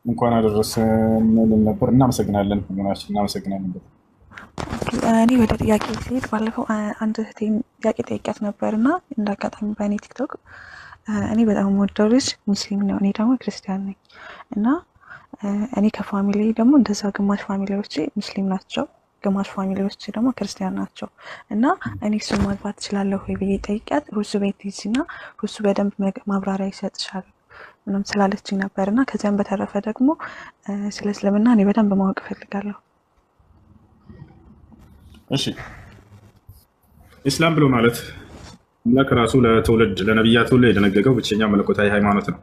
እንኳን አደረሰን ነበር። እናመሰግናለን። እናመሰግናለን። እኔ ወደ ጥያቄ ሲሄድ ባለፈው አንድ እህቴን ጥያቄ ጠይቂያት ነበርና እንዳጋጣሚ በእኔ ቲክቶክ እኔ በጣም የምወደው ልጅ ሙስሊም ነው፣ እኔ ደግሞ ክርስቲያን ነኝ እና እኔ ከፋሚሊ ደግሞ እንደዛ ግማሽ ፋሚሊዎቼ ሙስሊም ናቸው፣ ግማሽ ፋሚሊዎቼ ደግሞ ክርስቲያን ናቸው እና እኔ እሱን ማግባት እችላለሁ ወይ ብዬ ጠይቂያት ሁሱ ቤት ሂጂና ሁሱ በደንብ ማብራሪያ ይሰጥሻል ምንም ስላለችኝ ነበርና ከዚያም በተረፈ ደግሞ ስለ እስልምና እኔ በደንብ ማወቅ እፈልጋለሁ። እሺ ኢስላም ብሎ ማለት አምላክ ራሱ ለትውልድ ለነብያት ሁሉ የደነገገው ብቸኛ መለኮታዊ ሃይማኖት ነው።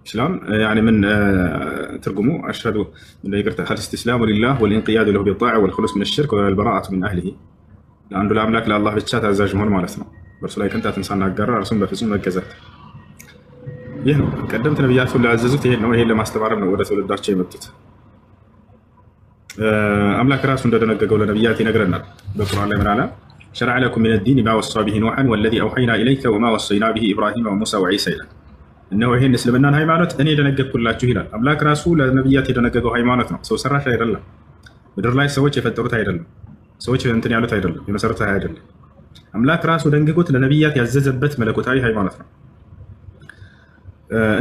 ኢስላም ያኒ ምን ትርጉሙ አሽሀዱ ለይቅርታ ኢስቲስላሙ ሊላህ ወልኢንቂያዱ ለሁ ቢጣዕ ወልኹሉስ ሚነ ሽርክ ወልበራአቱ ሚን አህሊሂ ለአንዱ ለአምላክ ለአላህ ብቻ ታዛዥ መሆን ማለት ነው። በእርሱ ላይ ቅንጣትን ሳናጋራ እርሱን በፍጹም መገዛት። ይህ ነው ቀደምት ነብያት ሁሉ ያዘዙት ይሄን ነው። ይሄን ለማስተማር ነው ወደ ትውልዳቸው የመጡት። አምላክ ራሱ እንደደነገገው ለነብያት ይነግረናል በቁርአን ላይ ምናለ شرع لكم من الدين ما وصى به نوحا والذي أوحينا إليك وما وصينا به إبراهيم وموسى وعيسى ይላል። እነሆ ይሄን እስልምናን ሃይማኖት እኔ ደነገግኩላችሁ ይላል። አምላክ ራሱ ለነብያት የደነገገው ሃይማኖት ነው። ሰው ሰራሽ አይደለም። ምድር ላይ ሰዎች የፈጠሩት አይደለም። ሰዎች እንትን ያሉት አይደለም። የመሰረተ አይደለም። አምላክ ራሱ ደንግጎት ለነብያት ያዘዘበት መለኮታዊ ሃይማኖት ነው።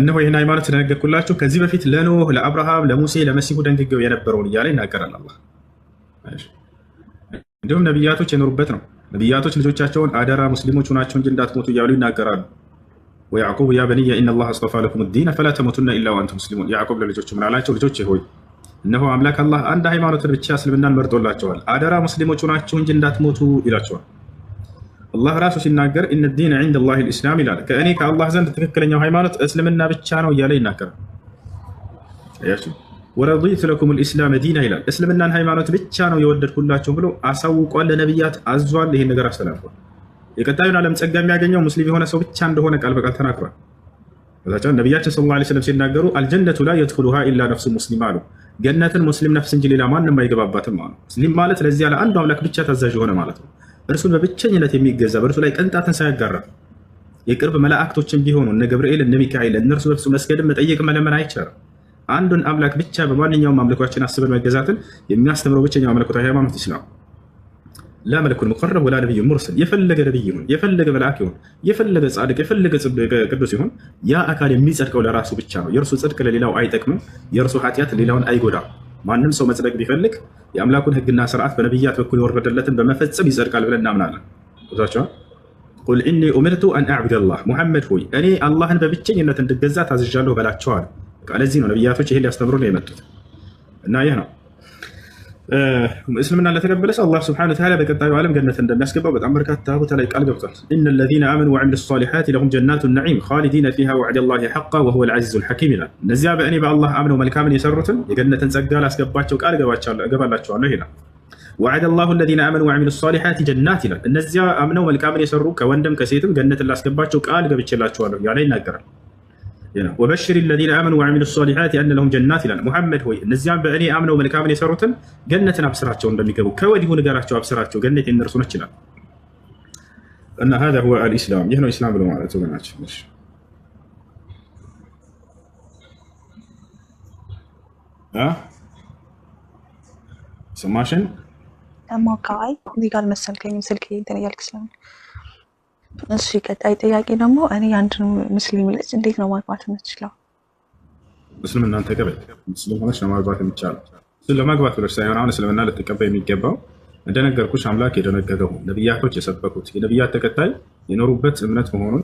እነሆ ይሄን ሃይማኖት ደነገግኩላችሁ ከዚህ በፊት ለኖህ፣ ለአብርሃም፣ ለሙሴ፣ ለመሲሁ ደንግገው የነበረውን እያለ ይናገራል አላህ። እንዲሁም ነብያቶች የኖሩበት ነው። ነብያቶች ልጆቻቸውን አደራ ሙስሊሞች ሆናቸው እንጂ እንዳትሞቱ እያሉ ይናገራሉ። ወያዕቁብ ያ በንየ ኢነላህ አስጠፋ ለኩም ዲነ ፈላ ተሙቱነ ኢላ ወአንቱም ሙስሊሙን። ያዕቁብ ለልጆቹ ምን አላቸው? ልጆቼ ሆይ እነሆ አምላክ አላህ አንድ ሃይማኖትን ብቻ እስልምናን መርጦላቸዋል፣ አደራ ሙስሊሞች ሆናቸው እንጂ እንዳትሞቱ ይላቸዋል። አላህ ራሱ ሲናገር ኢነ ዲነ ዒንደላሂ ልእስላም ይላል። ከእኔ ከአላህ ዘንድ ትክክለኛው ሃይማኖት እስልምና ብቻ ነው እያለ ይናገራል። ወረዲቱ ለኩም ልእስላም ዲና ይላል። እስልምናን ሃይማኖት ብቻ ነው የወደድኩላቸው ብሎ አሳውቋል፣ ለነቢያት አዟል። ይሄን ነገር አስተላልፏል። የቀጣዩን ዓለም ጸጋ የሚያገኘው ሙስሊም የሆነ ሰው ብቻ እንደሆነ ቃል በቃል ተናግሯል። ነቢያችን ሰለላሁ ዐለይሂ ወሰለም ሲናገሩ አልጀነቱ ላ የድኹሉሃ ኢላ ነፍሱ ሙስሊም አሉ። ገነትን ሙስሊም ነፍስ እንጂ ሌላ ማንም አይገባባትም አሉ። ሙስሊም ማለት ለዚያ ለአንዱ አምላክ ብቻ ታዛዥ የሆነ ማለት ነው። እርሱን በብቸኝነት የሚገዛ በእርሱ ላይ ቅንጣትን ሳያጋራ የቅርብ መላእክቶችን ቢሆኑ እነ ገብርኤል እነ ሚካኤል እነርሱ በእርሱ መስገድን መጠየቅ መለመን አይቻልም። አንዱን አምላክ ብቻ በማንኛውም አምልኳችን አስበን መገዛትን የሚያስተምረው ብቸኛው መለኮታዊ ሃይማኖት ኢስላም። ላ መለኩን ሙቀረብ ወላ ነቢዩን ሙርሰል። የፈለገ ነቢይ ይሁን፣ የፈለገ መልአክ ይሁን፣ የፈለገ ጻድቅ፣ የፈለገ ቅዱስ ይሁን ያ አካል የሚጸድቀው ለራሱ ብቻ ነው። የእርሱ ጽድቅ ለሌላው አይጠቅምም፣ የእርሱ ኃጢአት ሌላውን አይጎዳም። ማንም ሰው መጽደቅ ቢፈልግ የአምላኩን ሕግና ስርዓት በነቢያት በኩል የወረደለትን በመፈጸም ይጸድቃል ብለን እናምናለን። ቁል ኢኒ ኡሚርቱ አን አዕቡደላህ፣ ሙሐመድ ሆይ እኔ አላህን በብቸኝነት እንድገዛ ታዝዣለሁ በላቸዋል። ለዚህ ነው ነቢያቶች ይሄን ሊያስተምሩ ነው የመጡት እና ይህ ነው እስልምና ለተቀበለ ሰው አላህ ሱብሓነሁ ወተዓላ በቀጣዩ ዓለም ገነት እንደሚያስገባው በጣም በርካታ ቦታ ላይ ቃል ገብቷል። ኢነ ለዚነ አመኑ ወዐሚሉ ሷሊሓት ለሁም ጀናቱ ነዒም ኻሊዲነ ፊሃ ወዐደላሂ ሐቀን ወሁወል ዐዚዙል ሐኪም ይላል። እነዚያ በእኔ በአላህ አምነው መልካምን የሰሩትን የገነትን ጸጋ ላስገባቸው ቃል እገባላቸዋለሁ ይላል። ወዐደላሁ ለዚነ አመኑ ወዐሚሉ ሷሊሓት ጀናት ይላል። እነዚያ አምነው መልካምን የሰሩ ከወንድም ከሴትም ገነትን ላስገባቸው ቃል ገብቼላቸዋለሁ ያለ ይናገራል። ወበሽር ለዚነ አመኑ ወዐሚሉ ሷሊሓት አነ ለሁም ጀናት ይላል። ሙሐመድ ሆይ እነዚያም በእኔ አምነው መልካምን የሰሩትን ገነትን አብስራቸው እንደሚገቡ ከወዲሁ ንገራቸው፣ አብስራቸው ገነት የእነርሱ ነች ይላል። እና ሀዛ ሁወ አልኢስላም፣ ይህ ነው ኢስላም ብሎ ማለት ወገናችን። ሰማሽን? ማካይ እዚህ ጋር መሰልከኝ ስልክ እንትን እያልክ ስለሆነ እሺ ቀጣይ ጥያቄ ደግሞ እኔ አንድ ሙስሊም ልጅ እንዴት ነው ማግባት የምችለው? እስልምናን ተቀበል። ሙስሊም ሆነሽ ነው ማግባት የሚቻለው። እሱን ለማግባት ብለሽ ሳይሆን አሁን እስልምና ልትቀበል የሚገባው እንደነገርኩሽ አምላክ የደነገገው ነቢያቶች የሰበኩት የነቢያት ተከታይ የኖሩበት እምነት መሆኑን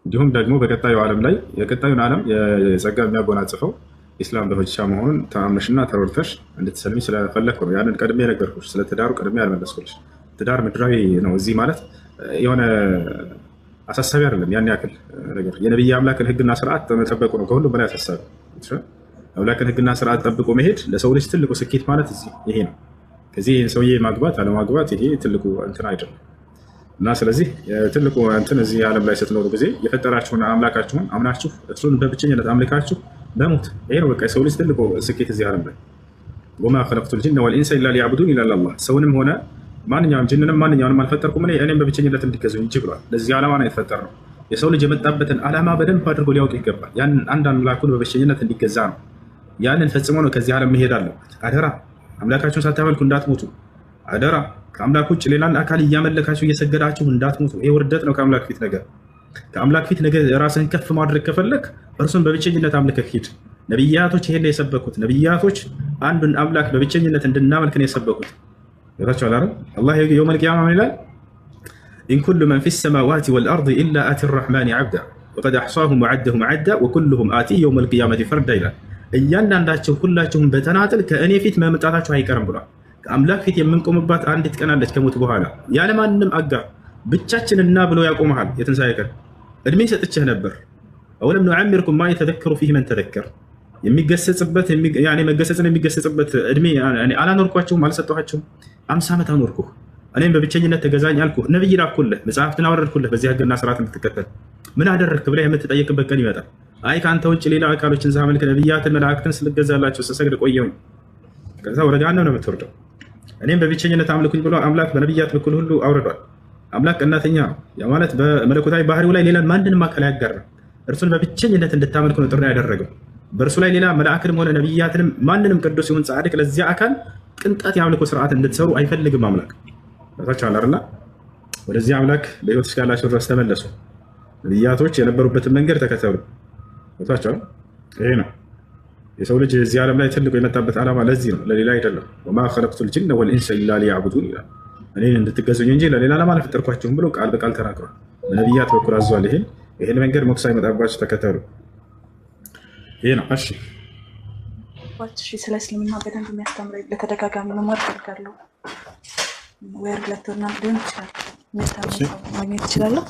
እንዲሁም ደግሞ በቀጣዩ ዓለም ላይ የቀጣዩን ዓለም የጸጋ የሚያጎናጽፈው ኢስላም በብቻ መሆኑን ተአምነሽና ተረድተሽ እንድትሰልሚ ስለፈለግኩ ነው። ያንን ቀድሜ ነገርኩሽ። ስለ ትዳሩ ቀድሜ አልመለስኩልሽ። ትዳር ምድራዊ ነው። እዚህ ማለት የሆነ አሳሳቢ አይደለም። ያን ያክል ነገር የነቢይ አምላክን ሕግና ስርዓት መጠበቁ ነው ከሁሉም በላይ አሳሳቢ። አምላክን ሕግና ስርዓት ጠብቆ መሄድ ለሰው ልጅ ትልቁ ስኬት ማለት ይሄ ነው። ከዚህ ሰውዬ ማግባት አለማግባት ይሄ ትልቁ እንትን አይደለም። እና ስለዚህ ትልቁ እንትን እዚህ ዓለም ላይ ስትኖሩ ጊዜ የፈጠራችሁን አምላካችሁን አምናችሁ እሱን በብቸኝነት አምልካችሁ በሞት ይሄ ነው በቃ የሰው ልጅ ትልቁ ስኬት እዚህ ዓለም ላይ። ወማ ኸለቅቱል ጂነ ወልኢንሰ ኢላ ሊያዕቡዱን ይላል አላህ። ሰውንም ሆነ ማንኛውም ጅንንም ማንኛውንም አልፈጠርኩም እኔም በብቸኝነት እንዲገዙኝ እንጂ ብሏል። ለዚህ ዓላማ ነው የተፈጠርነው። የሰው ልጅ የመጣበትን ዓላማ በደንብ አድርጎ ሊያውቅ ይገባል። ያንን አንድ አምላኩን በብቸኝነት እንዲገዛ ነው። ያንን ፈጽሞ ነው ከዚህ ዓለም መሄድ አለበት። አደራ አምላካችሁን ሳታመልኩ እንዳትሞቱ። አደራ ከአምላክ ውጭ ሌላን አካል እያመለካችሁ እየሰገዳችሁ እንዳትሞቱ። ይሄ ውርደት ነው ከአምላክ ፊት ነገር። ከአምላክ ፊት ነገር ራስህን ከፍ ማድረግ ከፈለክ እርሱን በብቸኝነት አምልከህ ሂድ። ነቢያቶች ይሄን ነው የሰበኩት። ነቢያቶች አንዱን አምላክ በብቸኝነት እንድናመልክ ነው የሰበኩት። ይታችኋል አይደል? አላህ የውመል ቂያማ ምን ይላል? ኢን ኩሉ መን ፊስ ሰማዋቲ ወልአርድ ኢላ አቲ ረሕማኒ ዓብዳ ወቀድ አሕሷሁም ወዐደሁም ዐዳ ወኩሉሁም አቲ የውመል ቂያመቲ ፈርዳ ይላል። እያንዳንዳቸው ሁላችሁም በተናጠል ከእኔ ፊት መምጣታችሁ አይቀርም ብሏል። ከአምላክ ፊት የምንቆምባት አንዲት ቀን አለች ከሞት በኋላ ያለማንም አጋር ብቻችንና ብሎ ያቆመሃል። የትንሣኤ ቀን እድሜ ሰጥቼህ ነበር። አወለም ኑዐሚርኩም ማ የተዘከሩ ፊህ መን ተዘከር። መገሰጽን የሚገሰጽበት እድሜ አላኖርኳቸውም፣ አልሰጠኋቸውም። 50 ዓመት አኖርኩህ። እኔም በብቸኝነት ተገዛኝ አልኩህ። ነብይ ላኩልህ፣ መጽሐፍትን አወረድኩልህ በዚህ ህግና ስርዓት እንድትከተል። ምን አደረግክ ብለህ የምትጠየቅበት ቀን ይመጣል። አይ ከአንተ ውጭ ሌላ አካሎችን ሳመልክ ነብያትን መላእክትን ስልገዛላቸው ስሰግድ ቆየሁኝ። ከዛ ወደ ገሃነም ነው የምትወርደው። እኔም በብቸኝነት አምልኩኝ ብሎ አምላክ በነብያት በኩል ሁሉ አውርዷል። አምላክ ቀናተኛ ነው። ያ ማለት በመለኮታዊ ባህሪው ላይ ሌላን ማንንም አካል አያጋራም። እርሱን በብቸኝነት እንድታመልኩ ነው ጥሪ ያደረገው። በእርሱ ላይ ሌላ መላእክንም ሆነ ነብያትንም ማንንም ቅዱስ ይሁን ጻድቅ ለዚያ አካል ቅንጣት የአምልኮ ስርዓት እንድትሰሩ አይፈልግም አምላክ። ታቻለ አይደል? ወደዚህ አምላክ በህይወት እስካላችሁ ድረስ ተመለሱ። ነብያቶች የነበሩበትን መንገድ ተከተሉ። ታቻለ ይሄ ነው የሰው ልጅ እዚህ ዓለም ላይ ትልቁ የመጣበት ዓላማ ለዚህ ነው፣ ለሌላ አይደለም። ወማ ኸለቅቱል ጂነ ወልኢንሰ ኢላ ሊያዕቡዱን ይላል። እኔን እንድትገዙኝ እንጂ ለሌላ ዓላማ አልፈጠርኳችሁም ብሎ ቃል በቃል ተናግሯል። በነብያት በኩል አዟል። ይሄን መንገድ ሞት ሳይመጣባችሁ ተከተሉ። ይሄ ነው። እሺ ስለ እስልምና በደንብ የሚያስተምረኝ በተደጋጋሚ መማር ፈልጋለሁ። ወይ ሁለቱና ሊሆን ይችላል የሚያስተምረኝ ማግኘት ይችላለሁ።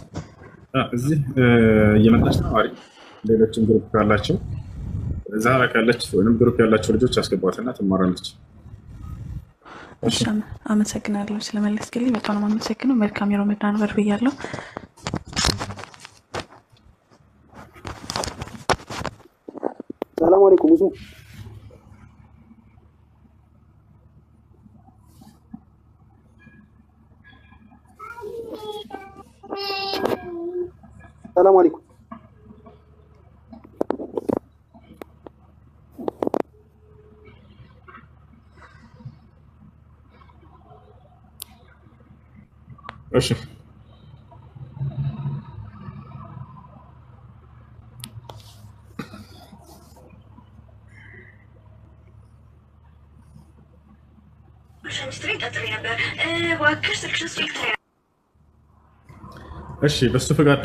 እዚህ እየመጣች ነው። አሪፍ ሌሎችን ግሩፕ ካላቸው እዛ ካለች ወይም ግሩፕ ያላቸው ልጆች አስገቧትና ትማራለች። እሺ አመሰግናለሁ ስለመለስክልኝ በጣም ነው የማመሰግነው። መልካም የረመዳን ወር ብያለሁ። ሰላም አለይኩም ብዙ ሰላም አለይኩም እሺ እሺ በሱ ፍቃድ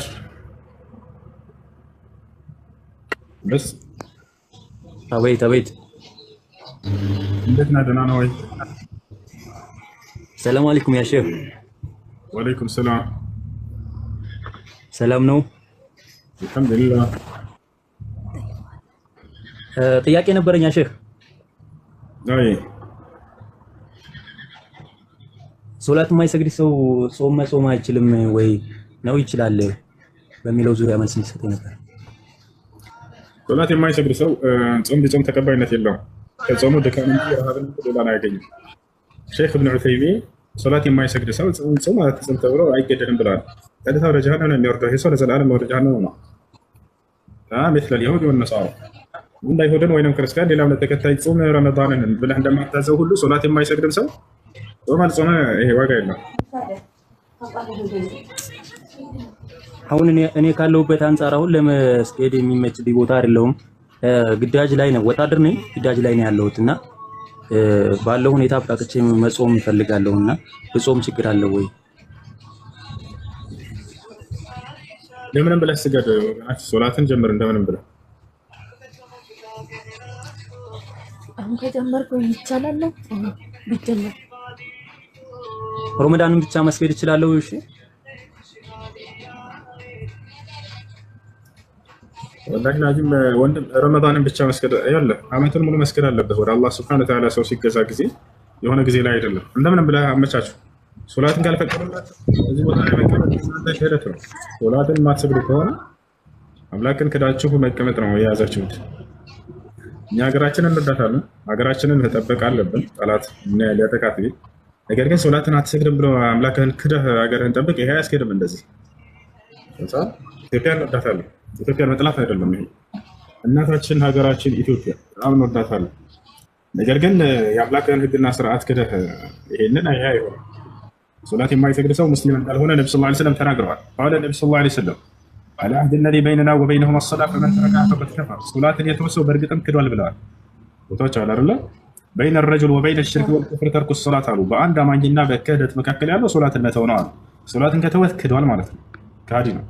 በስ አቤት አቤት፣ እንዴት ነህ? ደህና ነህ ወይ? ሰላም አለይኩም ያ ሼህ። ወአለይኩም ሰላም። ሰላም ነው? አልሐምዱሊላህ። ጥያቄ ነበረኝ ያ ሼህ። አይ ሶላት የማይሰግድ ሰው ጾም መጾም አይችልም ወይ ነው ይችላል በሚለው ዙሪያ መልስ እንዲሰጠኝ ነበር። ሶላት የማይሰግድ ሰው ጾም ቢጾም ተቀባይነት የለውም። ከጾሙ ድካም እንጂ ረሃብን ሌላን አያገኝም። ሼክ ኢብኑ ዑሰይሚን ሶላት የማይሰግድ ሰው ጾም አትጾም ተብሎ አይገደልም ብለዋል። ቀጥታ ወደ ጀሃነም ነው የሚወርደው። ይሄ ሰው ለዘላለም ወደ ጀሃነም ነው። مثل اليهود والنصارى እንደ አይሁድን ወይንም ክርስቲያን ሌላ እምነት ተከታይ ጾም ረመዳንን ብለህ እንደማታዘው ሁሉ ሶላት የማይሰግድም ሰው ጾም አልጾመ ይሄ ዋጋ የለም። አሁን እኔ ካለሁበት አንጻር አሁን ለመስገድ የሚመች ቦታ አይደለሁም። ግዳጅ ላይ ነው፣ ወታደር ነኝ፣ ግዳጅ ላይ ነው ያለሁት እና ባለው ሁኔታ አብቃቅቼ መጾም እፈልጋለሁና በጾም ችግር አለው ወይ? ለምንም ብለህ ስገድ፣ ሶላትን ጀምር እንደምንም ብለህ። አሁን ከጀመርኩ ይቻላል ቢጀመር ረመዳንን ብቻ መስገድ እችላለሁ? እሺ ወላሂ ላዚም ወንድም ረመዳንን ብቻ መስገድ ያለ አመቱን ሙሉ መስገድ አለበት። ወደ አላህ ሱብሓነሁ ወተዓላ ሰው ሲገዛ ጊዜ የሆነ ጊዜ ላይ አይደለም። እንደምንም ብለህ አመቻችሁ። ሶላትን ካልፈቀደላችሁ እዚህ ቦታ ላይ መቀመጥ እናንተ ክህደት ነው። ሶላትን የማትሰግዱ ከሆነ አምላክን ክዳችሁ መቀመጥ ነው የያዛችሁት። እኛ ሀገራችንን እንወዳታለን፣ ሀገራችንን መጠበቅ አለብን። ጠላት ሊያጠቃት ቢል ነገር ግን ሶላትን አትሰግድም ብሎ አምላክህን ክደህ ሀገርህን ጠብቅ፣ ይሄ አያስኬድም። እንደዚህ ኢትዮጵያን እንወዳታለን። ኢትዮጵያን መጥላት አይደለም ይሄ እናታችን ሀገራችን ኢትዮጵያ በጣም እንወዳታለን። ነገር ግን የአምላክህን ሕግና ስርዓት ክደህ ይሄንን ይሄ አይሆንም። ሶላት የማይሰግድ ሰው ሙስሊም እንዳልሆነ ነብዩ ሰለላሁ ዐለይሂ ወሰለም ተናግረዋል። ቃለ ነብዩ ሰለላሁ ዐለይሂ ወሰለም አለ አህድ الذي بيننا وبينهم الصلاة فمن تركها فقد كفر ሶላትን የተወሰው በእርግጥም ክዷል ብለዋል። ቦታዎች አለ አይደለ بين الرجل وبين الشرك والكفر ترك الصلاة አሉ። በአንድ አማኝና በክህደት መካከል ያለው ሶላትን መተው ነው አሉ። ሶላትን ከተወት ክዷል ማለት ነው፣ ካዲ ነው።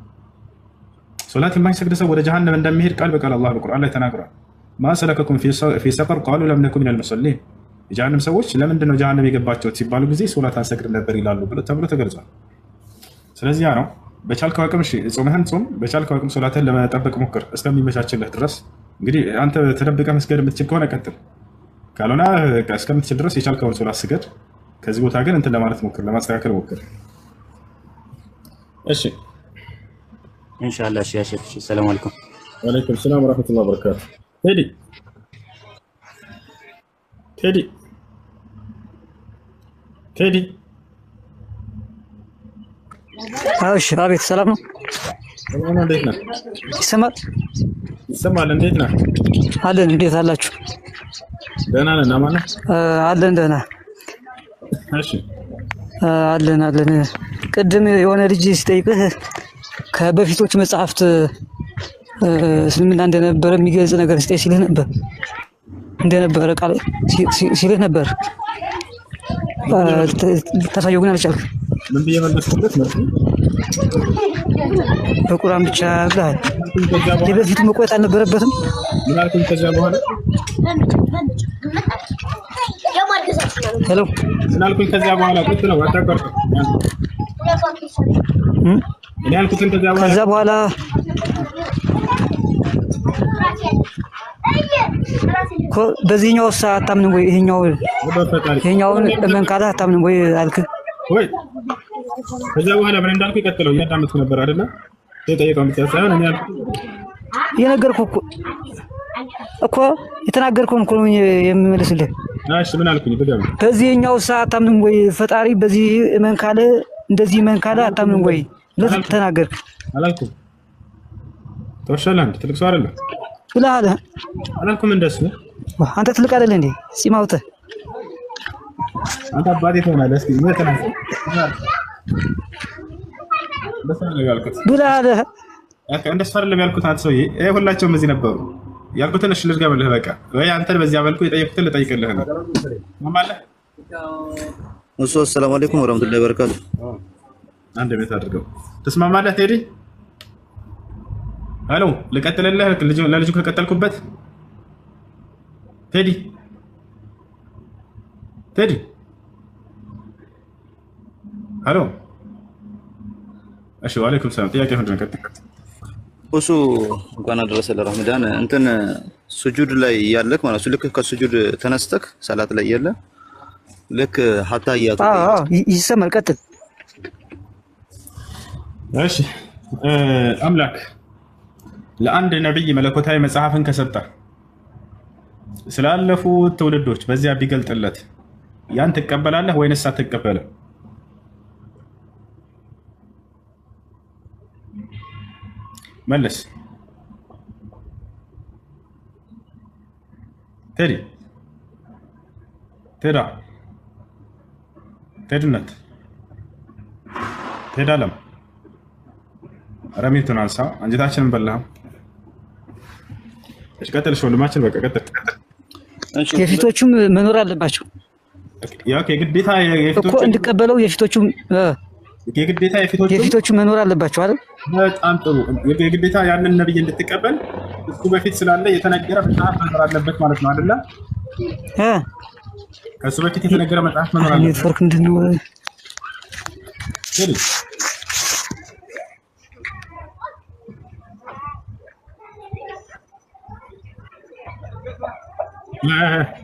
ሶላት የማይሰግድ ሰው ወደ ጀሃነም እንደሚሄድ ቃል በቃል አላህ በቁርአን ላይ ተናግሯል። ማ ሰለከኩም ፊ ሰቀር ቃሉ ለም ነኩ ሚነል ሙሰሊን። የጀሃነም ሰዎች ለምንድን ነው ጀሃነም የገባችሁት ሲባሉ ጊዜ ሶላት አንሰግድም ነበር ይላሉ ተብሎ ተገልጿል። ስለዚህ ያ ነው። በቻልከው አቅም እሺ ጾምህን ጾም፣ በቻልከው አቅም ሶላትህን ለመጠበቅ ሞክር እስከሚመቻችልህ ድረስ። እንግዲህ አንተ ተደብቀህ መስገድ የምትችል ከሆነ ቀጥል፣ ካልሆነ እስከምትችል ድረስ የቻልከውን ሶላት ስገድ። ከዚህ ቦታ ግን እንትን ለማለት ሞክር፣ ለማስተካከል ሞክር። እሺ ኢንሻአላህ። እሺ ያሸፍ። ሰላም አለይኩም። ወአለይኩም ሰላም ወራህመቱላሂ ወበረካቱ። ቴዲ ቴዲ ቴዲ እሺ፣ አቤት። ሰላም ነው? ሰላም ነው። እንዴት ነህ? ይሰማል? ይሰማል። እንዴት ነህ? አለን። እንዴት አላችሁ? ደህና ነን። አማን ነህ? አለን። ደህና። እሺ አለን። ቅድም የሆነ ልጅ ሲጠይቅህ ከበፊቶቹ መጽሐፍት እስልምና እንደነበረ የሚገልጽ ነገር ስጠኝ ሲልህ ነበር። እንደነበረ ቃል ሲልህ ነበር። ታሳየው ግን አልቻልክም። ምን ብዬ መለስኩለት? በቁርአን ብቻ ብለሃል። የበፊቱ መቆየት አልነበረበትም። ምን አልኩኝ? ከዚያ በኋላ ሄሎ፣ ምን አልኩኝ? ከዚያ በኋላ ቁጥ ነው አታቋርጥ። እኔ አልኩትን ከዚያ በኋላ በዚህኛው አታምንም ወይ? ይሄኛውን መንካት አታምንም ወይ አልክ ወይ? ከዚያ በኋላ ምን እንዳልኩ ይቀጥለው እያዳመጥኩ ነበር አይደለ? የጠየቀውን ብቻ ሳይሆን እኔ የነገርኩህ እኮ የተናገርከውን እኮ ነው የምመልስልህ። እሺ ምን አልኩኝ? ድጋሚ በዚህኛው አታምንም ወይ? ፈጣሪ በዚህ መንካለ እንደዚህ መንካለ አታምንም ወይ? ለዚህ ተናገርክ አላልኩም? ተወሻለህ አንተ ትልቅ ሰው አይደለም ብለሃል። አላልኩም? እንደሱ አንተ ትልቅ አይደለህ እንዴ? ፂም አውጥተህ አንተ አባቴ ትሆናለህ። እስኪ ምን ተናገር ብለሃል። እንደሱ አይደለም ያልኩት። አንተ ሰውዬ ሁላቸውም እዚህ ነበሩ ያልኩትን እሺ ልድገምልህ። በቃ ወይ አንተን በዚያ መልኩ የጠየቁትን ልጠይቅልህ ነው። ማማለህ እሱ ሰላም አለይኩም ወራህመቱላሂ ወበረካቱ። አንድ ቤት አድርገው ተስማማለህ? ቴዲ ሄሎ፣ ልቀጥልልህ? ለልጁ ከቀጠልኩበት ቴዲ ቴዲ ሄሎ። እሺ ወአለይኩም ሰላም። ጥያቄ ምንድን ነው? ቀጥል። እሱ እንኳን አደረሰ ለረመዳን እንትን ሱጁድ ላይ ያለክ ማለት ነው። ልክ ከሱጁድ ተነስተክ ሰላት ላይ ያለ ልክ ሀታ ያቱ ይሰማል። ቀጥል። እሺ አምላክ ለአንድ ነብይ መለኮታዊ መጽሐፍን ከሰጠ ስላለፉ ትውልዶች በዚያ ቢገልጥለት ያን ትቀበላለህ ወይንስ አትቀበልም? መልስ ቴዲ ቴዳ ቴድነት ቴዳለም ረሚቱን አንሳ። አንጀታችንን በላህ። እሺ ቀጥል። ወንድማችን በቃ ቀጥል። የፊቶቹም መኖር አለባቸው። ያው የግዴታ የፊቶቹ እኮ እንድቀበለው የፊቶቹም የግዴታ የፊቶቹ መኖር አለባቸው አይደል? በጣም ጥሩ። የግዴታ ያንን ነብይ እንድትቀበል እሱ በፊት ስላለ የተነገረ መጽሐፍ መኖር አለበት ማለት ነው አይደለ? ከሱ በፊት የተነገረ መጽሐፍ መኖር አለበት። ኔትወርክ እንድንው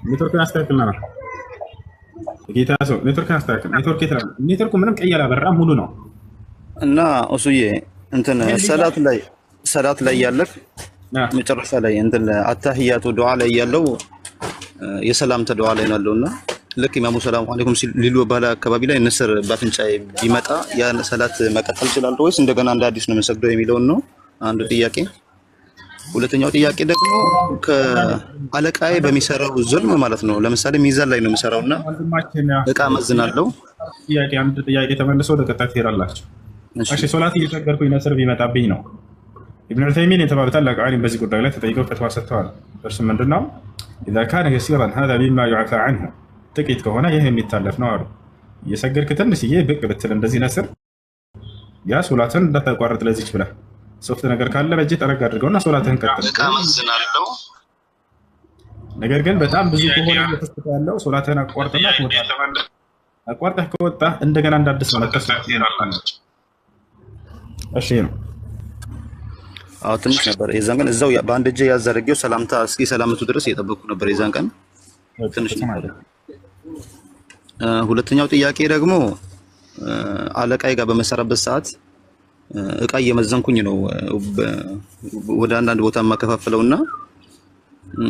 ኔትወርክን አስተካክልና ነው ጌታ ሰው ኔትወርክ አስተካክል። ኔትወርክ ይተላል። ኔትወርኩ ምንም ቀይ አላበራም፣ ሙሉ ነው። እና እሱዬ እንትን ሰላት ላይ ያለክ መጨረሻ ላይ እንትን አታህያቱ ዱዓ ላይ ያለው የሰላምታ ዱዓ ላይ ያለውና ልክ ኢማሙ ሰላም አለይኩም ሊሉ ባለ አካባቢ ላይ ንስር ባፍንጫዬ ቢመጣ ያ ሰላት መቀጠል ይችላል ወይስ እንደገና እንደ አዲስ ነው የምሰግደው የሚለውን ነው አንዱ ጥያቄ። ሁለተኛው ጥያቄ ደግሞ ከአለቃዬ በሚሰራው ዙልም ማለት ነው። ለምሳሌ ሚዛን ላይ ነው የምሰራውና እቃ መዝናለው። ጥያቄ አንድ ጥያቄ ተመልሶ ወደ ቀጣይ ትሄዳላችሁ። እሺ ሶላት እየሰገድኩኝ ነስር ቢመጣብኝ ነው። ኢብኑ ዑሰይሚን የተባሉ ታላቅ ዓሊም በዚህ ጉዳይ ላይ ተጠይቀው ፈትዋ ሰጥተዋል። እርሱም ምንድነው اذا كان يسيرا هذا مما يعفى عنه ጥቂት ከሆነ ይሄ የሚታለፍ ነው አሉ። እየሰገድክ ትንሽዬ ብቅ ብትል እንደዚህ ነስር ያ ሶላትን እንዳታቋርጥ ለዚች ብለህ ሶፍት ነገር ካለ በእጅ ጠረግ አድርገውና ሶላትህን ቀጥል። ነገር ግን በጣም ብዙ ከሆነ እየተስተ ያለው ሶላትህን አቋርጥና ትወጣለህ። አቋርጠህ ከወጣህ እንደገና እንዳድስ መተስ ትሄዳለህ። እሺ ነው። አዎ ትንሽ ነበር የዛን ቀን እዛው በአንድ እጄ ያዝ አድርጌው ሰላምታ እስኪ ሰላምቱ ድረስ እየጠበቅኩ ነበር የዛን ቀን ትንሽ ማለት። ሁለተኛው ጥያቄ ደግሞ አለቃዬ ጋር በመሰራበት ሰዓት እቃ እየመዘንኩኝ ነው ወደ አንዳንድ ቦታ የማከፋፍለውና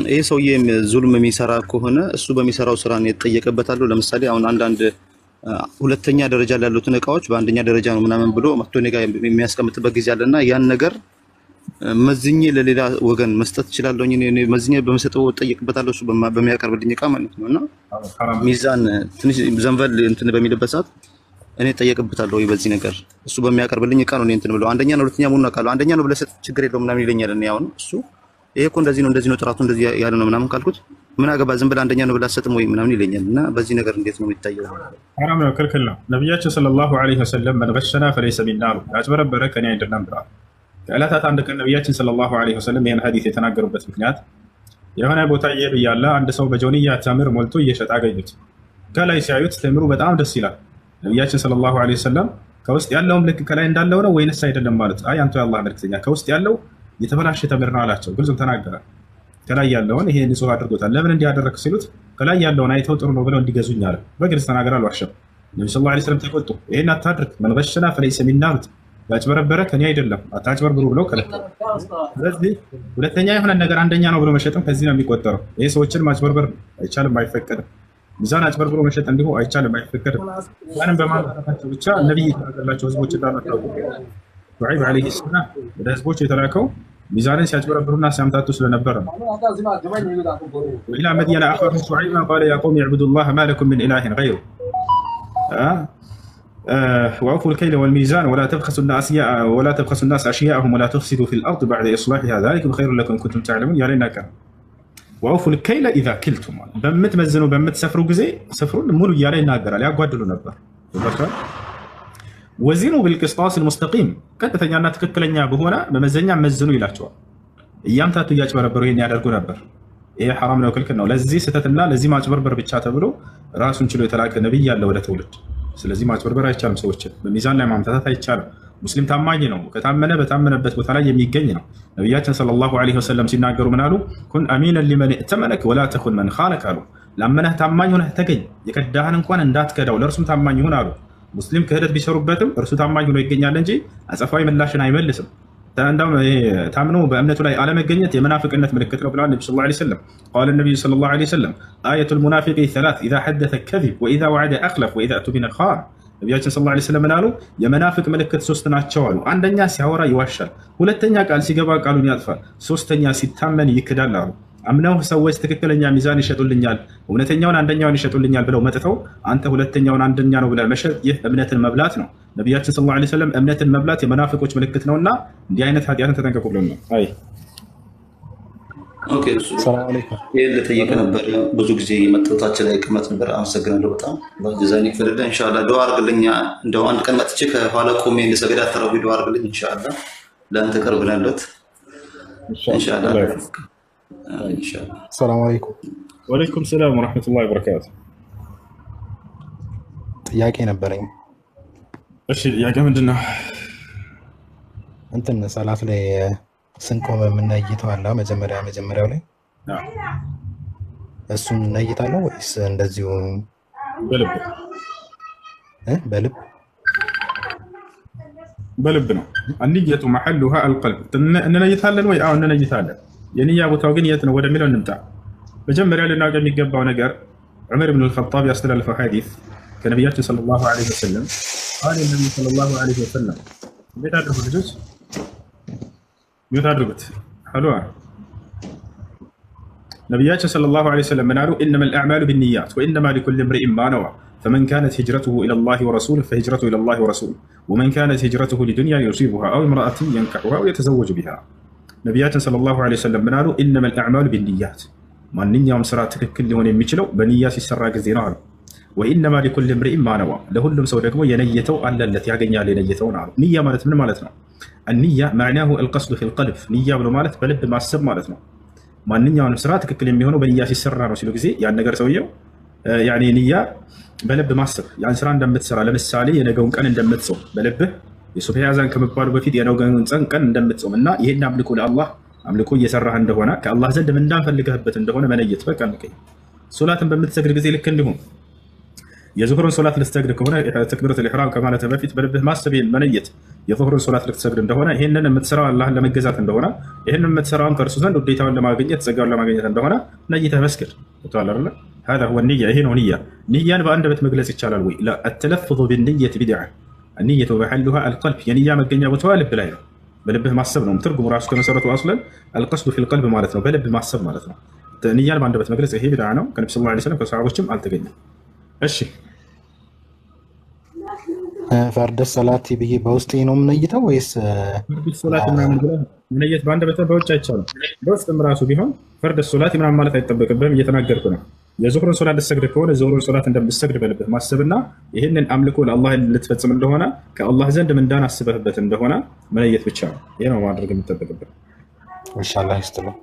ይሄ ሰውዬ ዙልም የሚሰራ ከሆነ እሱ በሚሰራው ስራ ነው የተጠየቀበታለሁ። ለምሳሌ አሁን አንዳንድ ሁለተኛ ደረጃ ላይ ያሉትን እቃዎች በአንደኛ ደረጃ ነው ምናምን ብሎ መጥቶ እኔ ጋር የሚያስቀምጥበት ጊዜ አለና ያን ነገር መዝኜ ለሌላ ወገን መስጠት እችላለሁ። እኔ መዝኜ በመሰጠው እጠየቅበታለሁ እሱ በሚያቀርብልኝ እቃ ማለት ነውና ሚዛን ትንሽ ዘንበል እንትን በሚልበት ሰዓት እኔ እጠየቅበታለሁ ወይ በዚህ ነገር እሱ በሚያቀርብልኝ እቃ ነው እኔ እንትን ብለው አንደኛ ነው ሁለተኛ መሆኑን አውቃለሁ። አንደኛ ነው ብለህ ሰጥ ችግር የለውም ምናምን ይለኛል። እኔ አሁን እሱ ይሄ እኮ እንደዚህ ነው ጥራቱ እንደዚህ ያለ ነው ምናምን ካልኩት ምን አገባ ዝም ብለህ አንደኛ ነው ብለህ አትሰጥም ወይ ምናምን ይለኛል። እና በዚህ ነገር እንዴት ነው የሚታየው? ሐራም ነው፣ ክልክል ነው። ነብያችን ሰለላሁ ዐለይሂ ወሰለም መን ገሸና ፈለይሰ ሚና ያጭበረበረ ከኔ አይደለም ብለዋል። ከዕለታት አንድ ቀን ነብያችን ሰለላሁ ዐለይሂ ወሰለም ይህን ሐዲስ የተናገሩበት ምክንያት የሆነ ቦታ እየሄዱ እያለ አንድ ሰው በጆንያ ተምር ሞልቶ እየሸጠ አገኙት። ከላይ ሲያዩት ተምሩ በጣም ደስ ይላል። ነብያችን ሰለላሁ ዐለይሂ ወሰለም ከውስጥ ያለውም ልክ ከላይ እንዳለው ነው ወይንስ አይደለም ማለት አይ አንተ የአላህ መልክተኛ ከውስጥ ያለው የተበላሸ ተምር ነው አላቸው። ግልጽም ተናገረ። ከላይ ያለውን ይሄ ንጹህ አድርጎታል። ለምን እንዲያደረክ ሲሉት ከላይ ያለውን አይተው ጥሩ ነው ብለው እንዲገዙኝ አለ። በግልጽ ተናገረ፣ አልዋሸም። ነብዩ ሰለላሁ ዐለይሂ ወሰለም ተቆጡ። ይሄን አታድርግ፣ መን ገሸና ፈለይሰ ሚና ያጭበረበረ ከኔ አይደለም አታጭበርብሩ ብለው ከለከሉ። ስለዚህ ሁለተኛ የሆነ ነገር አንደኛ ነው ብሎ መሸጥም ከዚህ ነው የሚቆጠረው። ይሄ ሰዎችን ማጭበርበር አይቻልም፣ አይፈቀድም። ሚዛን አጭበርብሮ መሸጥ እንዲሁ አይቻልም፣ አይፈቀድም። ያንን በማለታቸው ብቻ ነብይ የተናገራቸው ህዝቦች እንዳመጣው ሹዐይብ ዐለይሂ ሰላም ወደ ህዝቦች የተላከው ሚዛንን ሲያጭበረብሩና ሲያምታቱ ስለነበረ ነው። ወኢላ መድየነ አኻሁም ሹዐይበን ቃለ ያ ቀውም እዕቡዱላህ ማ ለኩም ሚን ኢላሂን ገይሩሁ ወአውፉ ልከይለ ወልሚዛን ወላ ተብኸሱ ናስ አሽያአሁም ወላ ትፍሲዱ ፊል አርድ በዕደ ኢስላሒሃ ዛሊኩም ኸይሩን ለኩም ኢን ኩንቱም ተዕለሙን ያለ ይናገራል። ወአውፉ ልከይለ ኢዛ ኪልቱም በምትመዝኑ በምትሰፍሩ ጊዜ ስፍሩን ሙሉ እያለ ይናገራል። ያጓድሉ ነበር። ወዚኑ ቢልቅስጣስ ልሙስተቂም ቀጥተኛና ትክክለኛ በሆነ መመዘኛ መዝኑ ይላቸዋል። እያምታቱ እያጭበረበሩ ይሄን ያደርጉ ነበር። ይሄ ሐራም ነው፣ ክልክል ነው። ለዚህ ስህተትና ለዚህ ማጭበርበር ብቻ ተብሎ ራሱን ችሎ የተላከ ነብይ ያለ ወደ ትውልድ። ስለዚህ ማጭበርበር አይቻልም። ሰዎችን በሚዛን ላይ ማምታታት አይቻልም። ሙስሊም ታማኝ ነው፣ ከታመነ በታመነበት ቦታ ላይ የሚገኝ ነው። ነቢያችን ሰለላሁ ዐለይሂ ወሰለም ሲናገሩ ምን አሉ? ኩን አሚነን ሊመን እተመነክ ወላ ተኩን መን ኻነክ አሉ። ላመነህ ታማኝ ሆነህ ተገኝ፣ የከዳህን እንኳን እንዳትከዳው፣ ለእርሱም ታማኝ ይሁን አሉ። ሙስሊም ክህደት ቢሰሩበትም እርሱ ታማኝ ሆኖ ይገኛል እንጂ አጸፋዊ ምላሽን አይመልስም። እንደውም ታምኖ በእምነቱ ላይ አለመገኘት የመናፍቅነት ምልክት ነው ብለዋል ነብዩ ሰለላሁ ዐለይሂ ወሰለም። ቃለ ነብዩ ሰለላሁ ዐለይሂ ወሰለም አየቱል ሙናፊቂ ሰላት ኢዛ ሐደተ ከዚብ ወኢዛ ወዐደ አኽለፍ ወኢዛ እቱሚነ ኻን። ነቢያችን ሰለላሁ ዐለይሂ ወሰለም አሉ የመናፍቅ ምልክት ሶስት ናቸው አሉ። አንደኛ ሲያወራ ይዋሻል፣ ሁለተኛ ቃል ሲገባ ቃሉን ያጥፋል፣ ሶስተኛ ሲታመን ይክዳል አሉ። አምነው ሰዎች ትክክለኛ ሚዛን ይሸጡልኛል፣ እውነተኛውን አንደኛውን ይሸጡልኛል ብለው መጥተው አንተ ሁለተኛውን አንደኛ ነው ብለህ መሸጥ ይህ እምነትን መብላት ነው። ነቢያችን ሰለላሁ ዐለይሂ ወሰለም እምነትን መብላት የመናፍቆች ምልክት ነውና እንዲህ አይነት ኃጢአትን ተጠንቀቁ ብለው ነው። አይ ኦኬ፣ ሰላም አለይኩም። ይሄን ልጠይቅ ነበር ብዙ ጊዜ መጥታችን ላይ ቅመጥ ነበር። አመሰግናለሁ በጣም በጀዛኒ ፍልደ ኢንሻአላህ ዱአ አድርግልኝ። እንደው አንድ ቀን መጥቼ ከኋላ ቆሜ እንደሰገዳ ተራዊ ዱአ አድርግልኝ ኢንሻአላህ። ለአንተ ቀርብናለት ኢንሻአላህ። ሰላም አለይኩም። ወአለይኩም ሰላም ወራህመቱላሂ ወበረካቱ። ጥያቄ ነበረኝ። እሺ ጥያቄ ምንድን ነው? እንትን ሰላት ላይ ስንቆም የምንነይተው አለ መጀመሪያው ላይ እሱን ነይታለሁ ወይስ እንደዚሁ በልብ በልብ በልብ ነው። አንየቱ መሐሉሃ አልቀልብ። እንነይታለን ወይ? አዎ እንነይታለን። የንያ ቦታው ግን የት ነው ወደሚለው እንምጣ። መጀመሪያ ልናውቅ የሚገባው ነገር ዑመር ብን አልኸጣብ ያስተላለፈው ሐዲስ ከነቢያችን ሰለላሁ ዐለይሂ ወሰለም ቃል ነቢዩ ሰለላሁ ዐለይሂ ወሰለም እንዴት አድርጉ ልጆች ሚውት አድርጉት። ሀሎ ነቢያችን ሰለላሁ ዐለይሂ ወሰለም ምን አሉ? ኢነመል አዕማሉ ቢንኒያት ወኢነማ ሊኩሊ እምሪኢን ማ ነዋ ፈመን ካነት ሂጅረቱሁ ኢለላሂ ወረሱሊሂ ፈሂጅረቱሁ ኢለላሂ ወረሱሊሂ ወመን ካነት ሂጅረቱሁ ሊዱንያ ዩሲቡሃ አው ኢምረአትን የንከሑሃ አው የተዘወጁ ቢሃ። ነቢያችን ሰለላሁ ዐለይሂ ወሰለም ምን አሉ? ኢነመል አዕማሉ ቢንኒያት፣ ማንኛውም ስራ ትክክል ሊሆን የሚችለው በንያ ሲሰራ ጊዜ ነው አሉ። ወኢነማ ሊኩሊ እምሪኢን ማ ነዋ፣ ለሁሉም ሰው ደግሞ የነየተው አለለት ያገኛል የነየተውን አሉ። ንያ ማለት ምን ማለት ነው? አንያ መዕናሁ አልቀስዱ ፊል ቀልብ፣ ንያ ብሎ ማለት በልብ ማሰብ ማለት ነው። ማንኛውንም ስራ ትክክል የሚሆነው በንያ ሲሰራ ነው ሲሉ ጊዜ ያን ነገር ሰውየው ያኔ ንያ በልብ ማሰብ ያን ስራ እንደምትሰራ፣ ለምሳሌ የነገውን ቀን እንደምትጾም በልብህ የሱብሒ አዛን ከመባሉ በፊት የነገውን ቀን እንደምትጾም እና ይህን አምልኮ ለአላህ አምልኮ እየሰራህ እንደሆነ ከአላህ ዘንድ ምን እንዳንፈልገህበት እንደሆነ መነየት በቃ ነው። ሶላትን በምትሰግድ ጊዜ ልክ እንዲሁም የዙሁርን ሶላት ልትሰግድ ከሆነ ተክቢረቱል ኢሕራም ከማለት በፊት በልብህ ማሰብ መነየት የዙሁርን ሶላት ልትሰግድ እንደሆነ ይህንን የምትሰራው አላህን ለመገዛት እንደሆነ ይህንን የምትሰራውን ከእርሱ ዘንድ ውዴታውን ለማግኘት ጸጋውን ለማግኘት እንደሆነ ነይተህ መስገድ ይተዋል። هذا هو النية። ይሄ ነው ንያ። ንያን በአንደበት መግለጽ ይቻላል ወይ? لا التلفظ بالنية بدعة النية محلها القلب። የንያ መገኛ ቦታዋ ልብ ላይ ነው። በልብህ ማሰብ ነው። ትርጉሙ ራሱ ከመሰረቱ አስለን القصد في القلب ማለት ነው። በልብ ማሰብ ማለት ነው። ንያን በአንደበት መግለጽ ይሄ ቢድዓ ነው። ከነብዩ ሰለላሁ ዐለይሂ ወሰለም ከሰሃቦችም አልተገኘም። እሺ ፈርደ ሰላት ብዬ በውስጤ ነው የምነይተው ወይስ ፈርደ ሶላት ምናምን ብለህ መነየት በአንደበት በውጭ አይቻልም። በውስጥም ራሱ ቢሆን ፈርደ ሶላት ምናምን ማለት አይጠበቅብህም። እየተናገርኩ ነው። የዙሁርን ሶላት ልትሰግድ ከሆነ የዙሁርን ሶላት እንደምትሰግድ በልብህ ማሰብና ይህንን አምልኮ ለአላህ ልትፈጽም እንደሆነ ከአላህ ዘንድ ምንዳን አስበህበት እንደሆነ መለየት ብቻ ነው። ይህ ነው ማድረግ የሚጠበቅብህ። ኢንሻአላህ ይስጥልኝ።